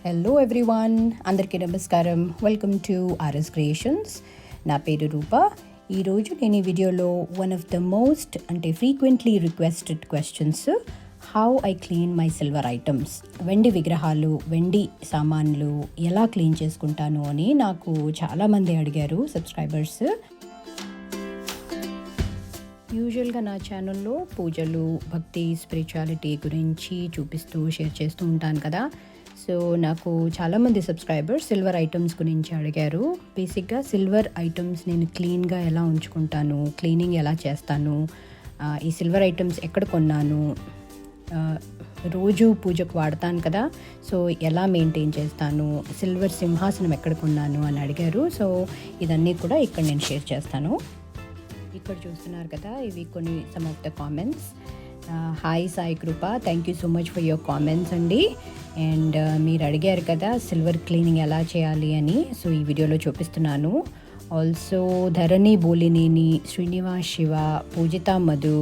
Hello everyone, అందరికీ నమస్కారం. Welcome to RS creations. నా పేరు రూప. ఈరోజు నేను ఈ వీడియోలో one of the most frequently requested questions, how I clean my silver items, వెండి విగ్రహాలు, వెండి సామాన్లు ఎలా క్లీన్ చేసుకుంటాను అని నాకు చాలామంది అడిగారు సబ్స్క్రైబర్స్. యూజువల్గా నా ఛానల్లో పూజలు, భక్తి, స్పిరిచువాలిటీ గురించి చూపిస్తూ షేర్ చేస్తూ ఉంటాను కదా. సో నాకు చాలామంది సబ్స్క్రైబర్స్ సిల్వర్ ఐటమ్స్ గురించి అడిగారు. బేసిక్గా సిల్వర్ ఐటమ్స్ నేను క్లీన్గా ఎలా ఉంచుకుంటాను, క్లీనింగ్ ఎలా చేస్తాను, ఈ సిల్వర్ ఐటమ్స్ ఎక్కడ కొన్నాను, రోజు పూజకు వాడతాను కదా, సో ఎలా మెయింటైన్ చేస్తాను, సిల్వర్ సింహాసనం ఎక్కడ కొన్నాను అని అడిగారు. సో ఇదన్నీ కూడా ఇక్కడ నేను షేర్ చేస్తాను. ఇక్కడ చూస్తున్నారు కదా, ఇవి కొన్ని some of the comments. Hi Sai Krupa, thank you so much for your comments అండి. అండ్ మీరు అడిగారు కదా సిల్వర్ క్లీనింగ్ ఎలా చేయాలి అని, సో ఈ వీడియోలో చూపిస్తున్నాను. ఆల్సో ధరణి బోలినేని, శ్రీనివాస్ శివ, పూజిత మధు,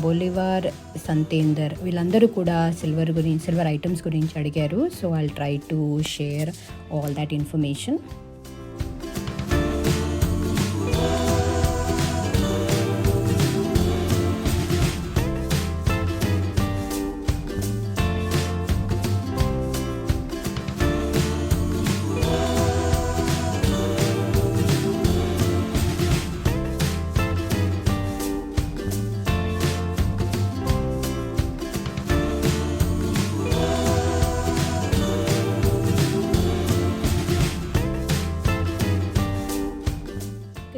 బొలివార్ సంతేందర్, వీళ్ళందరూ కూడా సిల్వర్ ఐటమ్స్ గురించి అడిగారు. So I will try to share all that information.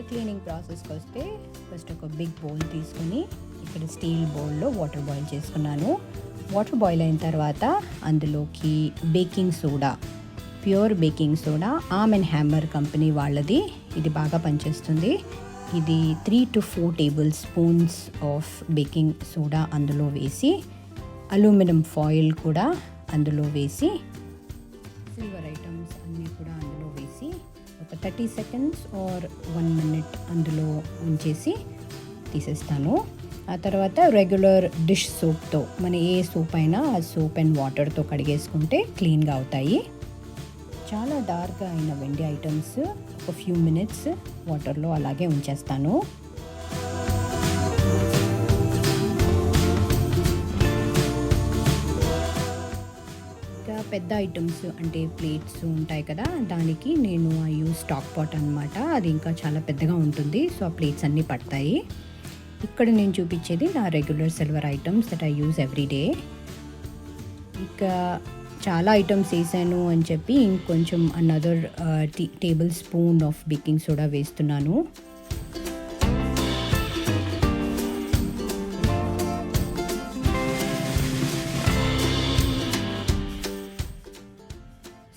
Cleaning ప్రాసెస్కి వస్తే ఫస్ట్ ఒక బిగ్ బౌల్ తీసుకుని ఇక్కడ స్టీల్ బౌల్లో వాటర్ బాయిల్ చేసుకున్నాను. వాటర్ బాయిల్ అయిన తర్వాత అందులోకి baking soda, pure baking soda, arm and hammer company వాళ్ళది, ఇది బాగా పనిచేస్తుంది. ఇది 3 to 4 tablespoons of baking soda అందులో వేసి, అల్యూమినియం ఫాయిల్ కూడా అందులో వేసి, సిల్వర్ ఐటమ్స్ అన్నీ కూడా అందులో వేసి ఒక 30 seconds or 1 minute అందులో ఉంచేసి తీసేస్తాను. ఆ తర్వాత రెగ్యులర్ డిష్ సోప్తో, మన ఏ సోప్ అయినా ఆ సోప్ అండ్ వాటర్తో కడిగేసుకుంటే క్లీన్గా అవుతాయి. చాలా డార్క్గా అయిన వెండి ఐటమ్స్ ఒక ఫ్యూ మినిట్స్ వాటర్లో అలాగే ఉంచేస్తాను. పెద్ద ఐటమ్స్ ప్లేట్స్ ఉంటాయి కదా, దానికి నేను యూజ్ స్టాక్ పాట్ అనమాట. అది ఇంకా చాలా పెద్దగా ఉంటుంది, సో ఆ ప్లేట్స్ అన్నీ పడతాయి. ఇక్కడ నేను చూపించేది నా regular silver items that I use everyday. ఇక చాలా ఐటమ్స్ వేసాను అని చెప్పి ఇంకొంచెం another table spoon of baking soda వేస్తున్నాను.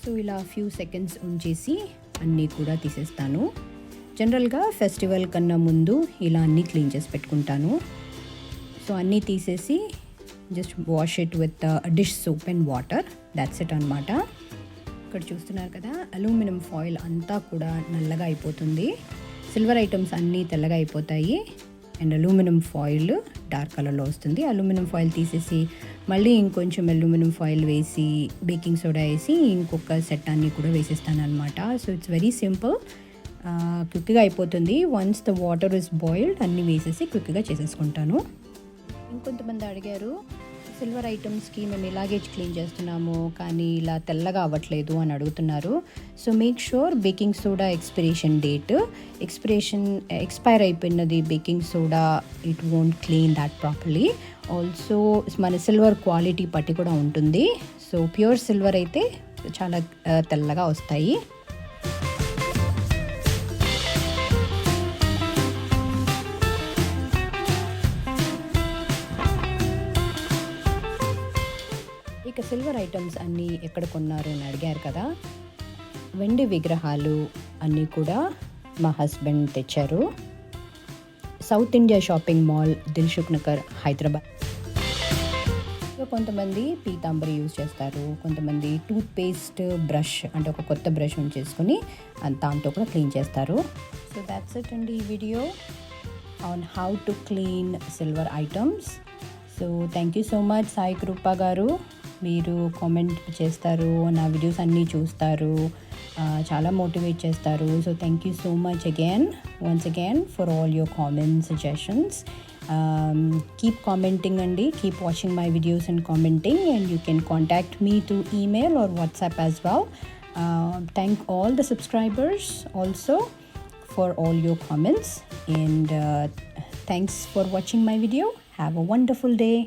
సో ఇలా ఫ్యూ సెకండ్స్ ఉంచేసి అన్నీ కూడా తీసేస్తాను. జనరల్గా ఫెస్టివల్ కన్నా ముందు ఇలా అన్నీ క్లీన్ చేసి పెట్టుకుంటాను. సో అన్నీ తీసేసి just wash it with dish soap and water, that's it అనమాట. ఇక్కడ చూస్తున్నారు కదా, అల్యూమినియం ఫాయిల్ అంతా కూడా నల్లగా అయిపోతుంది, సిల్వర్ ఐటమ్స్ అన్నీ తెల్లగా అయిపోతాయి, అండ్ అల్యూమినియం ఫాయిల్ డార్క్ కలర్లో వస్తుంది. అల్యూమినియం ఫాయిల్ తీసేసి మళ్ళీ ఇంకొంచెం అల్యూమినియం ఫాయిల్ వేసి, బేకింగ్ సోడా వేసి ఇంకొక సెట్ అన్నీ కూడా వేసేస్తాను అనమాట. సో ఇట్స్ వెరీ సింపుల్, క్విక్గా అయిపోతుంది. Once the water is boiled అన్నీ వేసేసి క్విక్గా చేసేసుకుంటాను. ఇంకొంతమంది అడిగారు, సిల్వర్ ఐటమ్స్కి మేము ఇలాగే క్లీన్ చేస్తున్నాము కానీ ఇలా తెల్లగా అవ్వట్లేదు అని అడుగుతున్నారు. So make sure baking soda expire అయిపోయినది baking soda, it won't clean that properly. Also మన సిల్వర్ క్వాలిటీ పట్టి కూడా ఉంటుంది. సో ప్యూర్ సిల్వర్ అయితే చాలా తెల్లగా వస్తాయి. ఇక సిల్వర్ ఐటమ్స్ అన్నీ ఎక్కడ కొన్నారు అని అడిగారు కదా. వెండి విగ్రహాలు అన్నీ కూడా మా హస్బెండ్ తెచ్చారు. South India shopping mall, Dilsukh Nagar, Hyderabad. కొంతమంది పీతాంబరి యూజ్ చేస్తారు, కొంతమంది టూత్ పేస్ట్ బ్రష్ ఒక కొత్త బ్రష్ ఉంచేసుకొని దాంతో కూడా క్లీన్ చేస్తారు. సో దాట్స్ ఇట్ అండి ఈ video on how to clean silver items. So thank you so much Sai Kripa గారు మీరు కామెంట్ చేస్తారు, నా వీడియోస్ అన్నీ చూస్తారు, చాలా మోటివేట్ చేస్తారు. So thank you so much once again for all your comments, suggestions. Keep commenting అండి, keep watching my videos and commenting, and you can contact me through email or WhatsApp as well. Thank all the subscribers also for all your comments, and thanks for watching my video. Have a wonderful day.